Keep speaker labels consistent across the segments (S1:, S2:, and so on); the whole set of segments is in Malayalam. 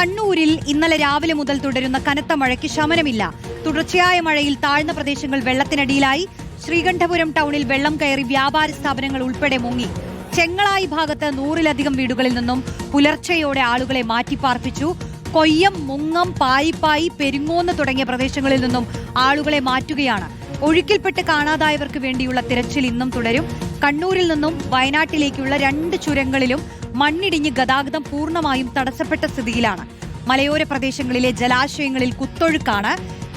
S1: കണ്ണൂരിൽ ഇന്നലെ രാവിലെ മുതൽ തുടരുന്ന കനത്ത മഴയ്ക്ക് ശമനമില്ല. തുടർച്ചയായ മഴയിൽ താഴ്ന്ന പ്രദേശങ്ങൾ വെള്ളത്തിനടിയിലായി. ശ്രീകണ്ഠപുരം ടൗണിൽ വെള്ളം കയറി വ്യാപാര സ്ഥാപനങ്ങൾ ഉൾപ്പെടെ മുങ്ങി. ചെങ്ങളായി ഭാഗത്ത് 100-ലധികം വീടുകളിൽ നിന്നും പുലർച്ചെയോടെ ആളുകളെ മാറ്റിപ്പാർപ്പിച്ചു. കൊയ്യം, മുങ്ങം, പായിപ്പായി, പെരിങ്ങോന്ന് തുടങ്ങിയ പ്രദേശങ്ങളിൽ നിന്നും ആളുകളെ മാറ്റുകയാണ്. ഒഴുക്കിൽപ്പെട്ട് കാണാതായവർക്ക് വേണ്ടിയുള്ള തിരച്ചിൽ ഇന്നും തുടരും. കണ്ണൂരിൽ നിന്നും വയനാട്ടിലേക്കുള്ള 2 ചുരങ്ങളിലും മണ്ണിടിഞ്ഞ് ഗതാഗതം പൂർണ്ണമായും തടസ്സപ്പെട്ട സ്ഥിതിയിലാണ്. മലയോര പ്രദേശങ്ങളിലെ ജലാശയങ്ങളിൽ കുത്തൊഴുക്കാണ്.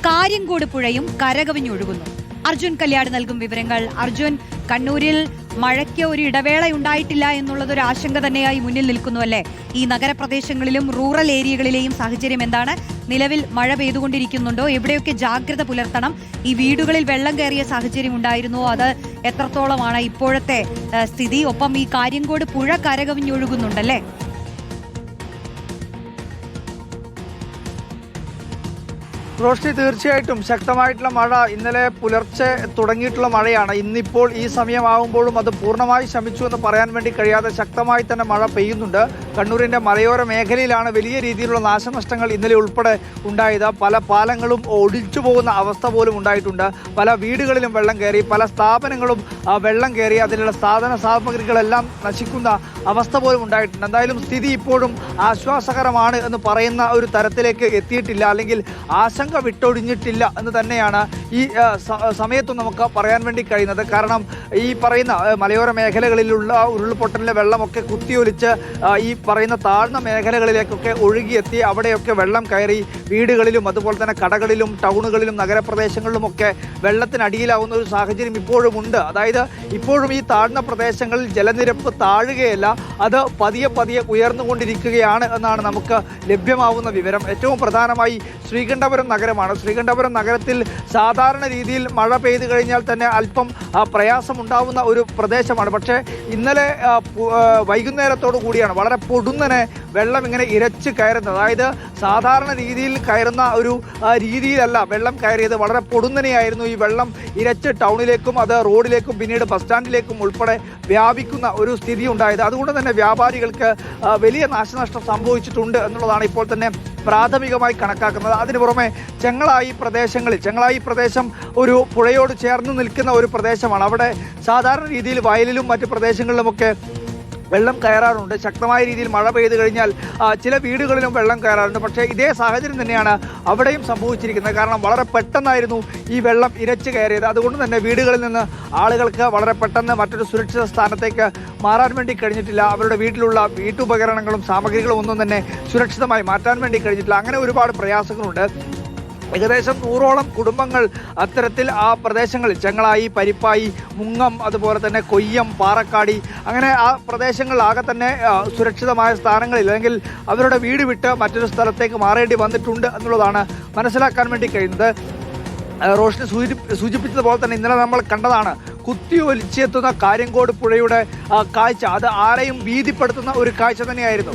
S1: കാര്യങ്കോട് പുഴയും കരകവിഞ്ഞൊഴുകുന്നു. അർജുൻ കല്യാട് നൽകും വിവരങ്ങൾ. അർജുൻ, കണ്ണൂരിൽ മഴയ്ക്ക് ഒരു ഇടവേളയുണ്ടായിട്ടില്ല എന്നുള്ളതൊരു ആശങ്ക തന്നെയായി മുന്നിൽ നിൽക്കുന്നു അല്ലേ? ഈ നഗരപ്രദേശങ്ങളിലും റൂറൽ ഏരിയകളിലെയും സാഹചര്യം എന്താണ്? നിലവിൽ മഴ പെയ്തുകൊണ്ടിരിക്കുന്നുണ്ടോ? എവിടെയൊക്കെ ജാഗ്രത പുലർത്തണം? ഈ വീടുകളിൽ വെള്ളം കയറിയ സാഹചര്യം ഉണ്ടായിരുന്നോ? അത് എത്രത്തോളമാണ് ഇപ്പോഴത്തെ സ്ഥിതി? ഒപ്പം ഈ കാര്യങ്കോട് പുഴ കരകവിഞ്ഞൊഴുകുന്നുണ്ടല്ലേ?
S2: റോഷ്നി, തീർച്ചയായിട്ടും ശക്തമായിട്ടുള്ള മഴ ഇന്നലെ പുലർച്ചെ തുടങ്ങിയിട്ടുള്ള മഴയാണ്. ഇന്നിപ്പോൾ ഈ സമയമാകുമ്പോഴും അത് പൂർണ്ണമായി ശമിച്ചു എന്ന് പറയാൻ വേണ്ടി കഴിയാതെ ശക്തമായി തന്നെ മഴ പെയ്യുന്നുണ്ട്. കണ്ണൂരിൻ്റെ മലയോര മേഖലയിലാണ് വലിയ രീതിയിലുള്ള നാശനഷ്ടങ്ങൾ ഇന്നലെ ഉൾപ്പെടെ ഉണ്ടായത്. പല പാലങ്ങളും ഒടിച്ചു പോകുന്ന അവസ്ഥ പോലും ഉണ്ടായിട്ടുണ്ട്. പല വീടുകളിലും വെള്ളം കയറി, പല സ്ഥാപനങ്ങളും വെള്ളം കയറി, അതിലുള്ള സാധന സാമഗ്രികളെല്ലാം നശിക്കുന്ന അവസ്ഥ പോലും ഉണ്ടായിട്ടുണ്ട്. എന്തായാലും സ്ഥിതി ഇപ്പോഴും ആശ്വാസകരമാണ് എന്ന് പറയുന്ന ഒരു തരത്തിലേക്ക് എത്തിയിട്ടില്ല, അല്ലെങ്കിൽ ആശങ്ക വിട്ടൊഴിഞ്ഞിട്ടില്ല എന്ന് തന്നെയാണ് ഈ സമയത്തും നമുക്ക് പറയാൻ വേണ്ടി കഴിയുന്നത്. കാരണം ഈ പറയുന്ന മലയോര മേഖലകളിലുള്ള ഉരുൾപൊട്ടലിലെ വെള്ളമൊക്കെ കുത്തിയൊലിച്ച് ഈ പറയുന്ന താഴ്ന്ന മേഖലകളിലേക്കൊക്കെ ഒഴുകിയെത്തി അവിടെയൊക്കെ വെള്ളം കയറി വീടുകളിലും അതുപോലെ തന്നെ കടകളിലും ടൗണുകളിലും നഗരപ്രദേശങ്ങളിലുമൊക്കെ വെള്ളത്തിനടിയിലാവുന്ന ഒരു സാഹചര്യം ഇപ്പോഴും ഉണ്ട്. അതായത് ഇപ്പോഴും ഈ താഴ്ന്ന പ്രദേശങ്ങളിൽ ജലനിരപ്പ് താഴുകയല്ല, അത് പതിയെ പതിയെ ഉയർന്നുകൊണ്ടിരിക്കുകയാണ് എന്നാണ് നമുക്ക് ലഭ്യമാവുന്ന വിവരം. ഏറ്റവും പ്രധാനമായി ശ്രീകണ്ഠപുരം നഗരമാണ്. ശ്രീകണ്ഠപുരം നഗരത്തിൽ സാധാരണ രീതിയിൽ മഴ പെയ്തു കഴിഞ്ഞാൽ തന്നെ അല്പം പ്രയാസമുണ്ടാവുന്ന ഒരു പ്രദേശമാണ്. പക്ഷേ ഇന്നലെ വൈകുന്നേരത്തോടു കൂടിയാണ് വളരെ പൊടുന്നനെ വെള്ളം ഇങ്ങനെ ഇരച്ച് കയറുന്നത്. അതായത് സാധാരണ രീതിയിൽ കയറുന്ന ഒരു രീതിയിലല്ല വെള്ളം കയറിയത്. വളരെ പൊടുന്നനെയായിരുന്നു ഈ വെള്ളം ഇരച്ച് ടൗണിലേക്കും അത് റോഡിലേക്കും പിന്നീട് ബസ് സ്റ്റാൻഡിലേക്കും ഉൾപ്പെടെ വ്യാപിക്കുന്ന ഒരു സ്ഥിതി ഉണ്ടായത്. അതുകൊണ്ട് തന്നെ വ്യാപാരികൾക്ക് വലിയ നാശനഷ്ടം സംഭവിച്ചിട്ടുണ്ട് എന്നുള്ളതാണ് ഇപ്പോൾ തന്നെ പ്രാഥമികമായി കണക്കാക്കുന്നത്. അതിനു പുറമെ ചെങ്ങളായി പ്രദേശം ഒരു പുഴയോട് ചേർന്ന് നിൽക്കുന്ന ഒരു പ്രദേശമാണ്. അവിടെ സാധാരണ രീതിയിൽ വയലിലും മറ്റു പ്രദേശങ്ങളിലുമൊക്കെ വെള്ളം കയറാറുണ്ട്. ശക്തമായ രീതിയിൽ മഴ പെയ്തു കഴിഞ്ഞാൽ ചില വീടുകളിലും വെള്ളം കയറാറുണ്ട്. പക്ഷേ ഇതേ സാഹചര്യം തന്നെയാണ് അവിടെയും സംഭവിച്ചിരിക്കുന്നത്. കാരണം വളരെ പെട്ടെന്നായിരുന്നു ഈ വെള്ളം ഇരച്ചു കയറിയത്. അതുകൊണ്ട് തന്നെ വീടുകളിൽ നിന്ന് ആളുകൾക്ക് വളരെ പെട്ടെന്ന് മറ്റൊരു സുരക്ഷിത സ്ഥാനത്തേക്ക് മാറാൻ വേണ്ടി കഴിഞ്ഞിട്ടില്ല. അവരുടെ വീട്ടിലുള്ള വീട്ടുപകരണങ്ങളും സാമഗ്രികളും ഒന്നും തന്നെ സുരക്ഷിതമായി മാറ്റാൻ വേണ്ടി കഴിഞ്ഞിട്ടില്ല. അങ്ങനെ ഒരുപാട് പ്രയാസങ്ങളുണ്ട്. ഏകദേശം 100ഓളം കുടുംബങ്ങൾ അത്തരത്തിൽ ആ പ്രദേശങ്ങളിൽ ചെങ്ങളായി, പരിപ്പായി, മുങ്ങം, അതുപോലെ തന്നെ കൊയ്യം, പാറക്കാടി, അങ്ങനെ ആ പ്രദേശങ്ങളിലാകെ തന്നെ സുരക്ഷിതമായ സ്ഥാനങ്ങളിൽ അല്ലെങ്കിൽ അവരുടെ വീട് വിട്ട് മറ്റൊരു സ്ഥലത്തേക്ക് മാറേണ്ടി വന്നിട്ടുണ്ട് എന്നുള്ളതാണ് മനസ്സിലാക്കാൻ വേണ്ടി കഴിയുന്നത്. റോഷ്നി സൂചിപ്പിച്ചതുപോലെ തന്നെ ഇന്നലെ നമ്മൾ കണ്ടതാണ് കുത്തി ഒലിച്ചെത്തുന്ന കാര്യങ്കോട് പുഴയുടെ കാഴ്ച. അത് ആരെയും ഭീതിപ്പെടുത്തുന്ന ഒരു കാഴ്ച തന്നെയായിരുന്നു.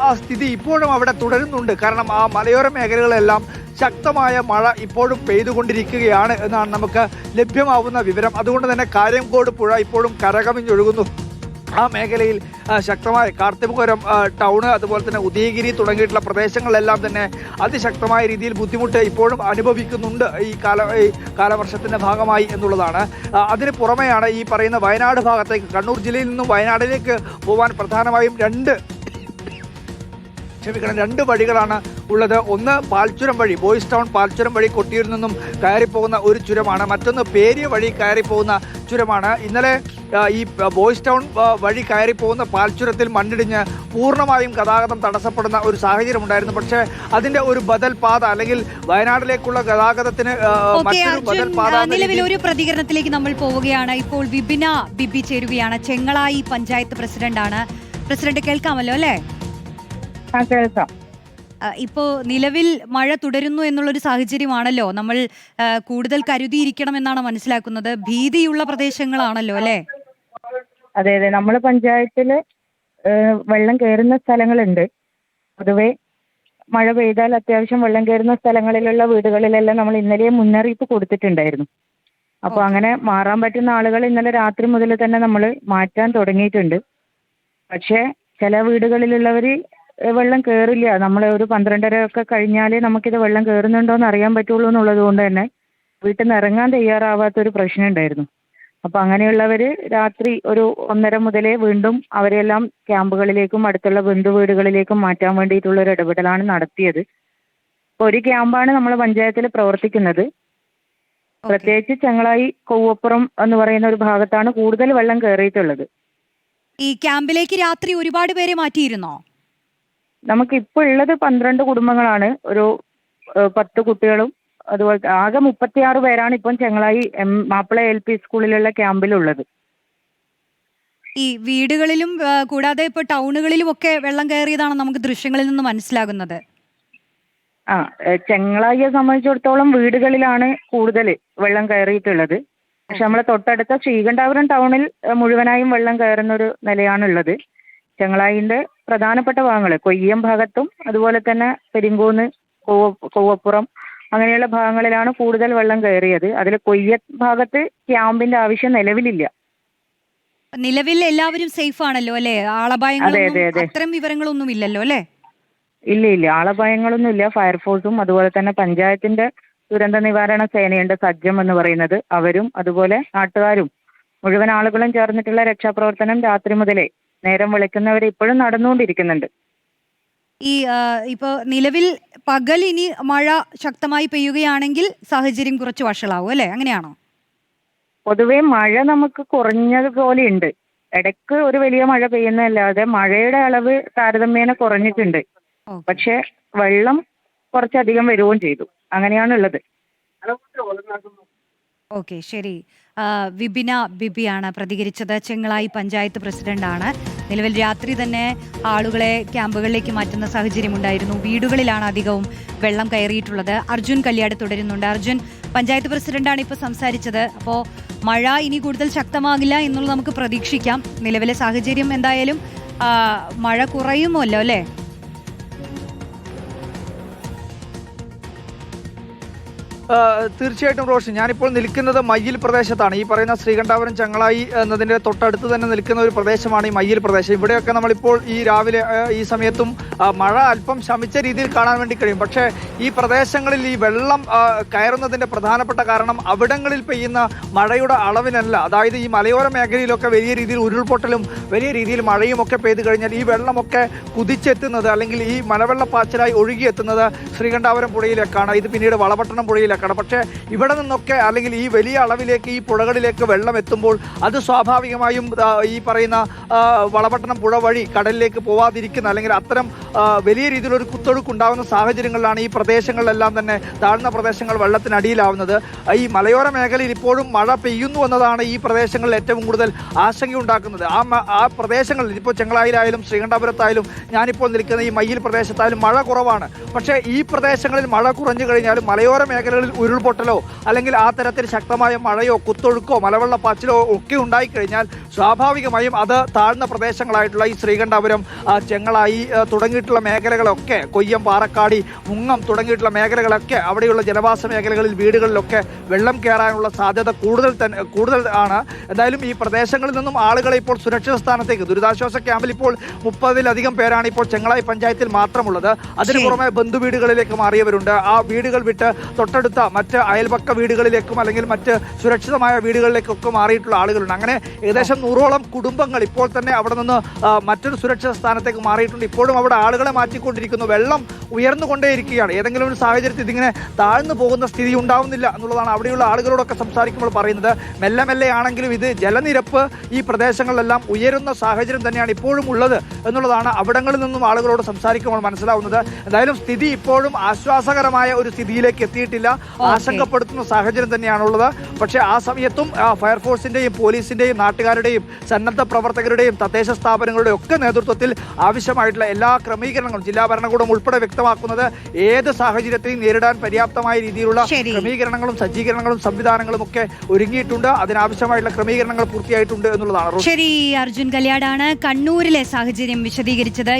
S2: ആ സ്ഥിതി ഇപ്പോഴും അവിടെ തുടരുന്നുണ്ട്. കാരണം ആ മലയോര മേഖലകളെല്ലാം ശക്തമായ മഴ ഇപ്പോഴും പെയ്തുകൊണ്ടിരിക്കുകയാണ് എന്നാണ് നമുക്ക് ലഭ്യമാവുന്ന വിവരം. അതുകൊണ്ട് തന്നെ കാര്യങ്കോട് പുഴ ഇപ്പോഴും കരകവിഞ്ഞൊഴുകുന്നു. ആ മേഖലയിൽ ശക്തമായ കാർത്തികപുരം ടൗണ്, അതുപോലെ തന്നെ ഉദയഗിരി തുടങ്ങിയിട്ടുള്ള പ്രദേശങ്ങളിലെല്ലാം തന്നെ അതിശക്തമായ രീതിയിൽ ബുദ്ധിമുട്ട് ഇപ്പോഴും അനുഭവിക്കുന്നുണ്ട് ഈ കാലവർഷത്തിൻ്റെ ഭാഗമായി എന്നുള്ളതാണ്. അതിന് പുറമെയാണ് ഈ പറയുന്ന വയനാട് ഭാഗത്തേക്ക്, കണ്ണൂർ ജില്ലയിൽ നിന്നും വയനാട്ടിലേക്ക് പോകാൻ പ്രധാനമായും രണ്ട് വഴികളാണ് ഉള്ളത്. ഒന്ന് പാൽച്ചുരം വഴി, ബോയ്സ് ടൗൺ പാൽച്ചുരം വഴി കൊട്ടിയൂരിൽ നിന്നും കയറിപ്പോകുന്ന ഒരു ചുരമാണ്. മറ്റൊന്ന് പേരിയ വഴി കയറിപ്പോകുന്ന ചുരമാണ്. ഇന്നലെ ഈ ബോയ്സ് ടൗൺ വഴി കയറിപ്പോകുന്ന പാൽച്ചുരത്തിൽ മണ്ണിടിഞ്ഞ് പൂർണ്ണമായും ഗതാഗതം തടസ്സപ്പെടുന്ന ഒരു സാഹചര്യം ഉണ്ടായിരുന്നു. പക്ഷേ അതിന്റെ ഒരു ബദൽ പാത അല്ലെങ്കിൽ വയനാട്ടിലേക്കുള്ള ഗതാഗതത്തിന് മറ്റൊരു ബദൽ പാത.
S1: നിലവിൽ ഒരു പ്രതികരണത്തിലേക്ക് നമ്മൾ പോവുകയാണ്. ഇപ്പോൾ വിപിന ബിബി ചേരുകയാണ്. ചെങ്ങളായി പഞ്ചായത്ത് പ്രസിഡന്റാണ്. പ്രസിഡന്റ്, കേൾക്കാമല്ലോ അല്ലേ?
S3: കേൾക്കാം.
S1: ഇപ്പോ നിലവിൽ മഴ തുടരുന്നു എന്നുള്ളൊരു സാഹചര്യമാണല്ലോ. നമ്മൾ കൂടുതൽ കരുതിയിരിക്കണം എന്നാണ് മനസ്സിലാക്കുന്നത്. ഭീതിയുള്ള പ്രദേശങ്ങളാണല്ലോ അല്ലേ?
S3: അതെ, നമ്മുടെ പഞ്ചായത്തില് വെള്ളം കയറുന്ന സ്ഥലങ്ങളുണ്ട്. പൊതുവെ മഴ പെയ്താൽ അത്യാവശ്യം വെള്ളം കയറുന്ന സ്ഥലങ്ങളിലുള്ള വീടുകളിലെല്ലാം നമ്മൾ ഇന്നലെ മുന്നറിയിപ്പ് കൊടുത്തിട്ടുണ്ടായിരുന്നു. അപ്പോൾ അങ്ങനെ മാറാൻ പറ്റുന്ന ആളുകൾ ഇന്നലെ രാത്രി മുതൽ തന്നെ നമ്മൾ മാറ്റാൻ തുടങ്ങിയിട്ടുണ്ട്. പക്ഷേ ചില വീടുകളിലുള്ളവർ വെള്ളം കയറില്ല. നമ്മൾ ഒരു 12:30 ഒക്കെ കഴിഞ്ഞാലേ നമുക്കിത് വെള്ളം കയറുന്നുണ്ടോ എന്ന് അറിയാൻ പറ്റുള്ളൂ എന്നുള്ളത് കൊണ്ട് തന്നെ വീട്ടിൽ നിന്ന് ഇറങ്ങാൻ തയ്യാറാവാത്തൊരു പ്രശ്നം ഉണ്ടായിരുന്നു. അപ്പോൾ അങ്ങനെയുള്ളവർ രാത്രി ഒരു 1:30 മുതലേ വീണ്ടും അവരെല്ലാം ക്യാമ്പുകളിലേക്കും അടുത്തുള്ള ബന്ധു വീടുകളിലേക്കും മാറ്റാൻ വേണ്ടിയിട്ടുള്ള ഒരു ഇടപെടലാണ് നടത്തിയത്. ഒരു ക്യാമ്പാണ് നമ്മൾ പഞ്ചായത്തിൽ പ്രവർത്തിക്കുന്നത്. പ്രത്യേകിച്ച് ചെങ്ങളായി കൊവ്വപ്പുറം എന്ന് പറയുന്ന ഒരു ഭാഗത്താണ് കൂടുതൽ വെള്ളം കയറിയിട്ടുള്ളത്.
S1: ഈ ക്യാമ്പിലേക്ക് രാത്രി ഒരുപാട് പേരെ മാറ്റിയിരുന്നോ?
S3: നമുക്ക് ഇപ്പോൾ ഉള്ളത് 12 കുടുംബങ്ങളാണ്. ഒരു 10 കുട്ടികളും അതുപോലെ ആകെ 36 പേരാണ് ഇപ്പം ചെങ്ങളായി മാപ്പിള LP സ്കൂളിലുള്ള ക്യാമ്പിലുള്ളത്.
S1: ഈ വീടുകളിലും കൂടാതെ ഇപ്പോൾ ടൗണുകളിലും ഒക്കെ വെള്ളം കയറിയതാണ് നമുക്ക് ദൃശ്യങ്ങളിൽ നിന്ന് മനസ്സിലാകുന്നത്.
S3: ചെങ്ങളായിയെ സംബന്ധിച്ചിടത്തോളം വീടുകളിലാണ് കൂടുതൽ വെള്ളം കയറിയിട്ടുള്ളത്. പക്ഷെ നമ്മളെ തൊട്ടടുത്ത ശ്രീകണ്ഠാപുരം ടൗണിൽ മുഴുവനായും വെള്ളം കയറുന്ന ഒരു നിലയാണുള്ളത്. ചെങ്ങളായിൻ്റെ പ്രധാനപ്പെട്ട ഭാഗങ്ങൾ കൊയ്യം ഭാഗത്തും അതുപോലെ തന്നെ പെരിങ്കൂന്ന്, കൊവ്വപ്പുറം അങ്ങനെയുള്ള ഭാഗങ്ങളിലാണ് കൂടുതൽ വെള്ളം കയറിയത്. അതിൽ കൊയ്യ ഭാഗത്ത് ക്യാമ്പിന്റെ ആവശ്യം നിലവിലില്ല.
S1: നിലവിൽ എല്ലാവരും സേഫ് ആണല്ലോ അല്ലേ? ആളപായങ്ങളൊന്നും അത്തരം വിവരങ്ങളൊന്നും ഇല്ലല്ലോ അല്ലേ?
S3: ഇല്ല, ആളപായങ്ങളൊന്നും ഇല്ല. ഫയർഫോഴ്സും അതുപോലെ തന്നെ പഞ്ചായത്തിന്റെ ദുരന്ത നിവാരണ സേനയുണ്ട് സജ്ജം എന്ന് പറയുന്നത്, അവരും അതുപോലെ നാട്ടുകാരും മുഴുവൻ ആളുകളും ചേർന്നിട്ടുള്ള രക്ഷാപ്രവർത്തനം രാത്രി മുതലേ നേരം വിളിക്കുന്നവരെ ഇപ്പോഴും നടന്നുകൊണ്ടിരിക്കുന്നുണ്ട്.
S1: ഈ ഇപ്പോൾ നിലവിൽ പകൽ ഇനി മഴ ശക്തമായി പെയ്യുകയാണെങ്കിൽ സാഹചര്യം കുറച്ച് വഷളാവും അല്ലേ? അങ്ങനെയാണോ?
S3: പൊതുവെ മഴ നമുക്ക് കുറഞ്ഞതുപോലെ ഉണ്ട്. ഇടയ്ക്ക് ഒരു വലിയ മഴ പെയ്യുന്നതല്ലാതെ മഴയുടെ അളവ് താരതമ്യേന കുറഞ്ഞിട്ടുണ്ട്. പക്ഷെ വെള്ളം കുറച്ചധികം വരികയും ചെയ്തു. അങ്ങനെയാണുള്ളത്.
S1: ഓക്കെ, ശരി. വിപിന ബിബിയാണ് പ്രതികരിച്ചത്. ചെങ്ങളായി പഞ്ചായത്ത് പ്രസിഡന്റാണ്. നിലവിൽ രാത്രി തന്നെ ആളുകളെ ക്യാമ്പുകളിലേക്ക് മാറ്റുന്ന സാഹചര്യം ഉണ്ടായിരുന്നു. വീടുകളിലാണ് അധികവും വെള്ളം കയറിയിട്ടുള്ളത്. അർജുൻ കല്യാട് തുടരുന്നുണ്ട്. അർജുൻ, പഞ്ചായത്ത് പ്രസിഡന്റാണ് ഇപ്പോൾ സംസാരിച്ചത്. അപ്പോൾ മഴ ഇനി കൂടുതൽ ശക്തമാകില്ല എന്നുള്ളത് നമുക്ക് പ്രതീക്ഷിക്കാം. നിലവിലെ സാഹചര്യം എന്തായാലും മഴ കുറയുമല്ലോ അല്ലേ?
S2: തീർച്ചയായിട്ടും റോഷൻ, ഞാനിപ്പോൾ നിൽക്കുന്നത് മയ്യിൽ പ്രദേശത്താണ്. ഈ പറയുന്ന ശ്രീകണ്ഠാപുരം ചെങ്ങളായി എന്നതിൻ്റെ തൊട്ടടുത്ത് തന്നെ നിൽക്കുന്ന ഒരു പ്രദേശമാണ് ഈ മയ്യിൽ പ്രദേശം. ഇവിടെയൊക്കെ നമ്മളിപ്പോൾ ഈ രാവിലെ ഈ സമയത്തും മഴ അല്പം ശമിച്ച രീതിയിൽ കാണാൻ വേണ്ടി കഴിയും. പക്ഷേ ഈ പ്രദേശങ്ങളിൽ ഈ വെള്ളം കയറുന്നതിൻ്റെ പ്രധാനപ്പെട്ട കാരണം അവിടങ്ങളിൽ പെയ്യുന്ന മഴയുടെ അളവിനല്ല. അതായത് ഈ മലയോര മേഖലയിലൊക്കെ വലിയ രീതിയിൽ ഉരുൾപൊട്ടലും വലിയ രീതിയിൽ മഴയും ഒക്കെ പെയ്തു കഴിഞ്ഞാൽ ഈ വെള്ളമൊക്കെ കുതിച്ചെത്തുന്നത് അല്ലെങ്കിൽ ഈ മലവെള്ളപ്പാച്ചിലായി ഒഴുകിയെത്തുന്നത് ശ്രീകണ്ഠാപുരം പുഴയിലേക്കാണ്. ഇത് പിന്നീട് വളപട്ടണം പുഴയിലേക്കാണ്. പക്ഷേ ഇവിടെ നിന്നൊക്കെ അല്ലെങ്കിൽ ഈ വലിയ അളവിലേക്ക് ഈ പുഴകളിലേക്ക് വെള്ളം എത്തുമ്പോൾ അത് സ്വാഭാവികമായും ഈ പറയുന്ന വളപട്ടണം പുഴ വഴി കടലിലേക്ക് പോവാതിരിക്കുന്ന അല്ലെങ്കിൽ അത്തരം വലിയ രീതിയിലൊരു കുത്തൊഴുക്കുണ്ടാകുന്ന സാഹചര്യങ്ങളിലാണ് ഈ പ്രദേശങ്ങളിലെല്ലാം തന്നെ താഴ്ന്ന പ്രദേശങ്ങൾ വെള്ളത്തിനടിയിലാവുന്നത്. ഈ മലയോര മേഖലയിൽ ഇപ്പോഴും മഴ പെയ്യുന്നു എന്നതാണ് ഈ പ്രദേശങ്ങളിൽ ഏറ്റവും കൂടുതൽ ആശങ്കയുണ്ടാക്കുന്നത്. ആ പ്രദേശങ്ങളിൽ ഇപ്പോൾ ചെങ്ങളായിലായാലും ശ്രീകണ്ഠാപുരത്തായാലും ഞാനിപ്പോൾ നിൽക്കുന്ന ഈ മയ്യിൽ പ്രദേശത്തായാലും മഴ കുറവാണ്. പക്ഷേ ഈ പ്രദേശങ്ങളിൽ മഴ കുറഞ്ഞു കഴിഞ്ഞാലും മലയോര മേഖലകളിൽ ഉരുൾപൊട്ടലോ അല്ലെങ്കിൽ ആ തരത്തിൽ ശക്തമായ മഴയോ കുത്തൊഴുക്കോ മലവെള്ളപ്പാച്ചിലോ ഒക്കെ ഉണ്ടായിക്കഴിഞ്ഞാൽ സ്വാഭാവികമായും അത് താഴ്ന്ന പ്രദേശങ്ങളായിട്ടുള്ള ഈ ശ്രീകണ്ഠാപുരം, ചെങ്ങളായി തുടങ്ങിയിട്ടുള്ള മേഖലകളൊക്കെ, കൊയ്യം, പാറക്കാടി, മുങ്ങം തുടങ്ങിയിട്ടുള്ള മേഖലകളൊക്കെ അവിടെയുള്ള ജനവാസ മേഖലകളിൽ വീടുകളിലൊക്കെ വെള്ളം കയറാനുള്ള സാധ്യത കൂടുതൽ ആണ്. എന്തായാലും ഈ പ്രദേശങ്ങളിൽ നിന്നും ആളുകളെ ഇപ്പോൾ സുരക്ഷിത സ്ഥാനത്തേക്ക് ദുരിതാശ്വാസ ക്യാമ്പിൽ ഇപ്പോൾ 30-ലധികം പേരാണ് ഇപ്പോൾ ചെങ്ങളായി പഞ്ചായത്തിൽ മാത്രമുള്ളത്. അതിനു പുറമെ ബന്ധുവീടുകളിലേക്ക് മാറിയവരുണ്ട്. ആ വീടുകൾ വിട്ട് തൊട്ടടുത്ത മറ്റ് അയൽപക്ക വീടുകളിലേക്കും അല്ലെങ്കിൽ മറ്റ് സുരക്ഷിതമായ വീടുകളിലേക്കൊക്കെ മാറിയിട്ടുള്ള ആളുകളുണ്ട്. അങ്ങനെ ഏകദേശം 100ഓളം കുടുംബങ്ങൾ ഇപ്പോൾ തന്നെ അവിടെ നിന്ന് മറ്റൊരു സുരക്ഷിത സ്ഥാനത്തേക്ക് മാറിയിട്ടുണ്ട്. ഇപ്പോഴും അവിടെ ആളുകളെ മാറ്റിക്കൊണ്ടിരിക്കുന്നു. വെള്ളം ഉയർന്നുകൊണ്ടേയിരിക്കുകയാണ്. ഏതെങ്കിലും ഒരു സാഹചര്യത്തിൽ ഇതിങ്ങനെ താഴ്ന്നു പോകുന്ന സ്ഥിതി ഉണ്ടാവുന്നില്ല എന്നുള്ളതാണ് അവിടെയുള്ള ആളുകളോടൊക്കെ സംസാരിക്കുമ്പോൾ പറയുന്നത്. മെല്ലെ മെല്ലെ ആണെങ്കിലും ഇത് ജലനിരപ്പ് ഈ പ്രദേശങ്ങളിലെല്ലാം ഉയരുന്ന സാഹചര്യം തന്നെയാണ് ഇപ്പോഴും ഉള്ളത് എന്നുള്ളതാണ് അവിടങ്ങളിൽ നിന്നും ആളുകളോട് സംസാരിക്കുമ്പോൾ മനസ്സിലാവുന്നത്. എന്തായാലും സ്ഥിതി ഇപ്പോഴും ആശ്വാസകരമായ ഒരു സ്ഥിതിയിലേക്ക് എത്തിയിട്ടില്ല. ആശങ്കപ്പെടുത്തുന്ന സാഹചര്യം തന്നെയാണുള്ളത്. പക്ഷേ ആ സമയത്തും ഫയർഫോഴ്സിന്റെയും പോലീസിന്റെയും നാട്ടുകാരുടെയും സന്നദ്ധ പ്രവർത്തകരുടെയും തദ്ദേശ സ്ഥാപനങ്ങളുടെയും ഒക്കെ നേതൃത്വത്തിൽ ആവശ്യമായിട്ടുള്ള എല്ലാ ക്രമീകരണങ്ങളും ജില്ലാ ഭരണകൂടം ഉൾപ്പെടെ വ്യക്തമാക്കുന്നത് ഏത് സാഹചര്യത്തെയും നേരിടാൻ പര്യാപ്തമായ രീതിയിലുള്ള ക്രമീകരണങ്ങളും സജ്ജീകരണങ്ങളും സംവിധാനങ്ങളും ഒക്കെ ഒരുങ്ങിയിട്ടുണ്ട്. അതിനാവശ്യമായിട്ടുള്ള ക്രമീകരണങ്ങൾ പൂർത്തിയായിട്ടുണ്ട് എന്നുള്ളതാണ്.
S1: ശരി, അർജുൻ കല്യാടാണ് കണ്ണൂരിലെ സാഹചര്യം വിശദീകരിച്ചത്.